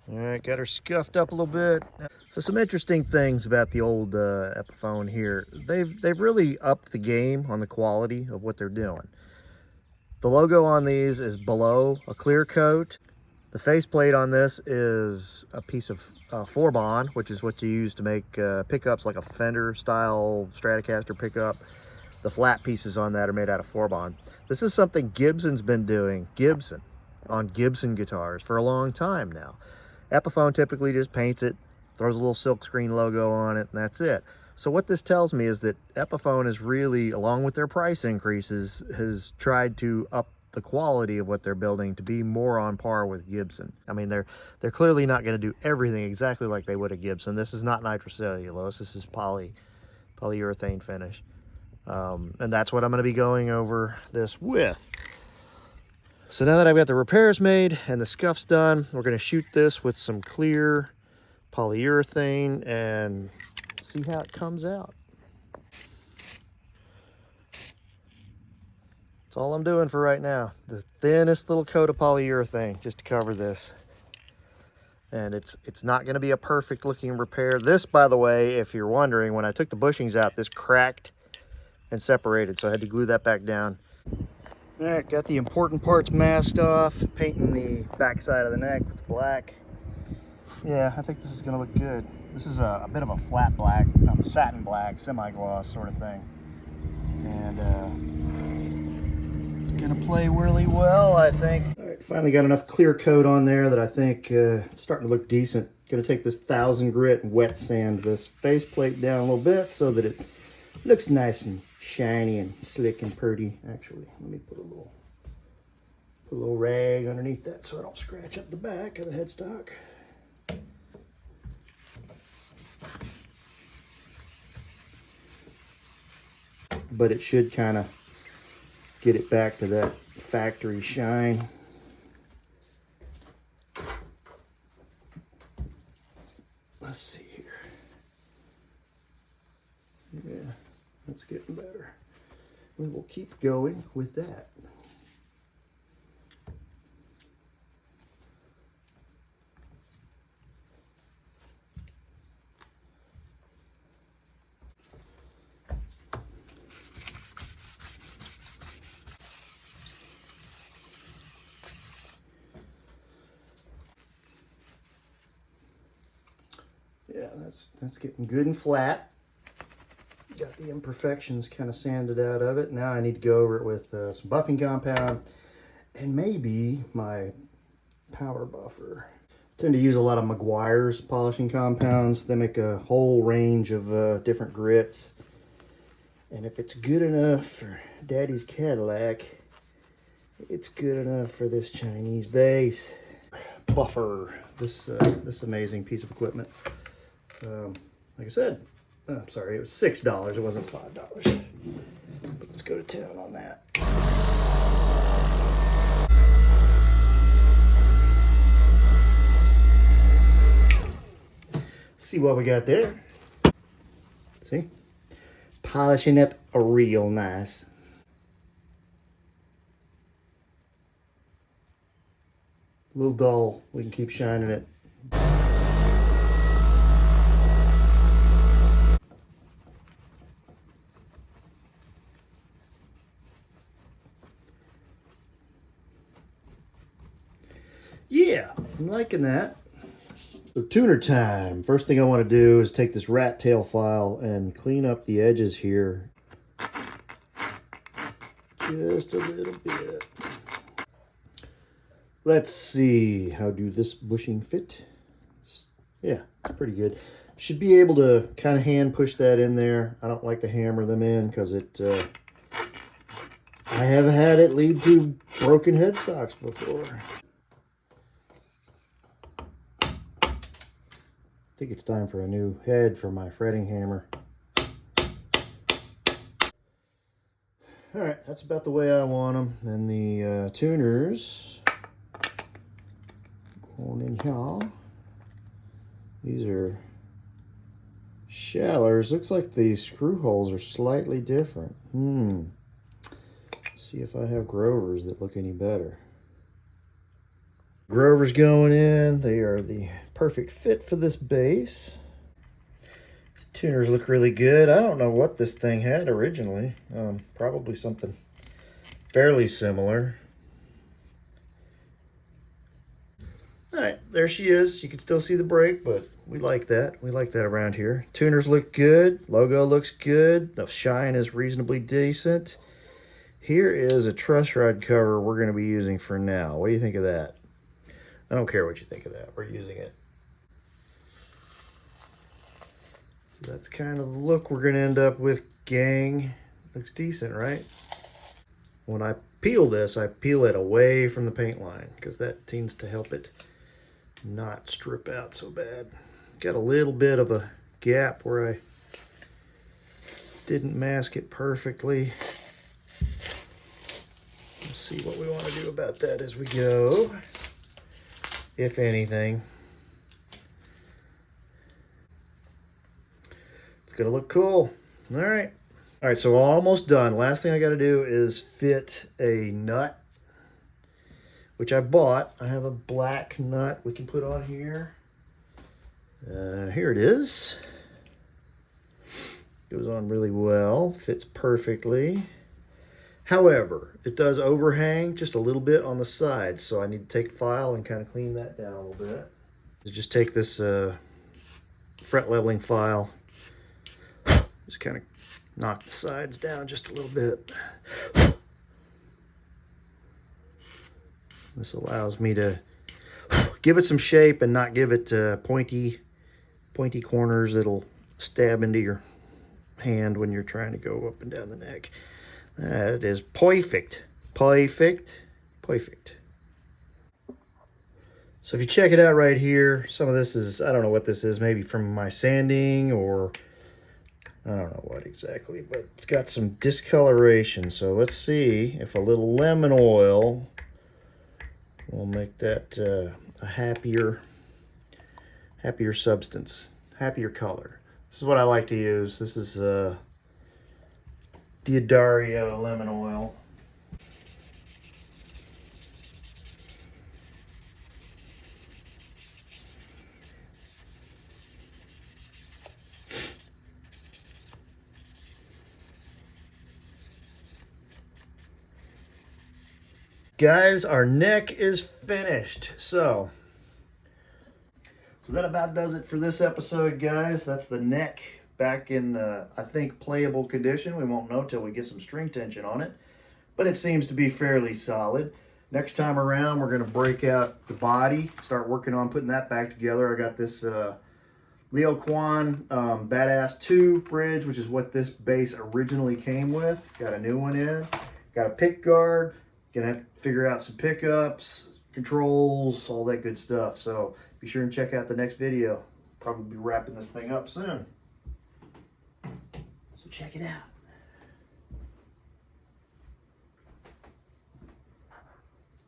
All right, got her scuffed up a little bit. So some interesting things about the old Epiphone here. They've really upped the game on the quality of what they're doing. The logo on these is below a clear coat. The faceplate on this is a piece of 4-bond, which is what you use to make pickups like a Fender style Stratocaster pickup. The flat pieces on that are made out of 4-bond. This is something Gibson's been doing, on Gibson guitars for a long time now. Epiphone typically just paints it, throws a little silkscreen logo on it, and that's it. So what this tells me is that Epiphone is really, along with their price increases, has tried to up the quality of what they're building to be more on par with Gibson. I mean, they're clearly not going to do everything exactly like they would at Gibson. This is not nitrocellulose. This is polyurethane finish. And that's what I'm going to be going over this with. So now that I've got the repairs made and the scuffs done, we're going to shoot this with some clear polyurethane and see how it comes out. That's all I'm doing for right now. The thinnest little coat of polyurethane just to cover this. And it's not going to be a perfect looking repair. This, by the way, if you're wondering, when I took the bushings out, this cracked and separated, so I had to glue that back down. All right, got the important parts masked off, painting the back side of the neck with black. Yeah, I think this is gonna look good. This is a bit of a flat black, satin black, semi-gloss sort of thing. And it's gonna play really well, I think. All right, finally got enough clear coat on there that I think it's starting to look decent. Gonna take this 1000 grit and wet sand this faceplate down a little bit so that it looks nice and shiny and slick and pretty. Actually, let me put a little rag underneath that so I don't scratch up the back of the headstock. But it should kind of get it back to that factory shine. Let's see here. Yeah, that's getting better. We will keep going with that. Yeah, that's getting good and flat. Got the imperfections kind of sanded out of it. Now I need to go over it with some buffing compound and maybe my power buffer. I tend to use a lot of Meguiar's polishing compounds. They make a whole range of different grits. And if it's good enough for Daddy's Cadillac, it's good enough for this Chinese bass. Buffer, this amazing piece of equipment. Like I said, I'm sorry, it was $6, it wasn't $5. But let's go to town on that. See what we got there. See? Polishing up real nice. A little dull, we can keep shining it. Yeah, I'm liking that. So tuner time. First thing I want to do is take this rat tail file and clean up the edges here. Just a little bit. Let's see, how do this bushing fit? Yeah, it's pretty good. Should be able to kind of hand push that in there. I don't like to hammer them in because I have had it lead to broken headstocks before. I think it's time for a new head for my fretting hammer. All right, that's about the way I want them. And the tuners going in here. These are shallers. Looks like the screw holes are slightly different. Let's see if I have Grovers that look any better. Grovers going in. They are the perfect fit for this bass. These tuners look really good. I don't know what this thing had originally. Probably something fairly similar. All right, there she is. You can still see the brake, but we like that. We like that around here. Tuners look good. Logo looks good. The shine is reasonably decent. Here is a truss rod cover we're going to be using for now. What do you think of that? I don't care what you think of that. We're using it. So that's kind of the look we're going to end up with, gang. Looks decent, right? When I peel this, I peel it away from the paint line because that tends to help it not strip out so bad. Got a little bit of a gap where I didn't mask it perfectly. Let's see what we want to do about that as we go, if anything. It's gonna look cool. All right, so we're almost done. Last thing I got to do is fit a nut, which I bought. I have a black nut we can put on here. Here it is. Goes on really well, fits perfectly. However, it does overhang just a little bit on the sides, so I need to take a file and kind of clean that down a little bit. Just take this fret leveling file, just kind of knock the sides down just a little bit. This allows me to give it some shape and not give it pointy corners that'll stab into your hand when you're trying to go up and down the neck. That is perfect. Perfect. Perfect. So if you check it out right here, some of this is, I don't know what this is, maybe from my sanding or I don't know what exactly, but it's got some discoloration. So let's see if a little lemon oil will make that a happier substance, happier color. This is what I like to use. This is Diodario lemon oil. Guys, our neck is finished. So that about does it for this episode, guys. That's the neck back in, I think, playable condition. We won't know till we get some string tension on it, but it seems to be fairly solid. Next time around, we're going to break out the body, start working on putting that back together. I got this Leo Kwan Badass 2 bridge, which is what this bass originally came with. Got a new one in. Got a pick guard. Gonna have to figure out some pickups, controls, all that good stuff. So be sure and check out the next video. Probably be wrapping this thing up soon. So check it out.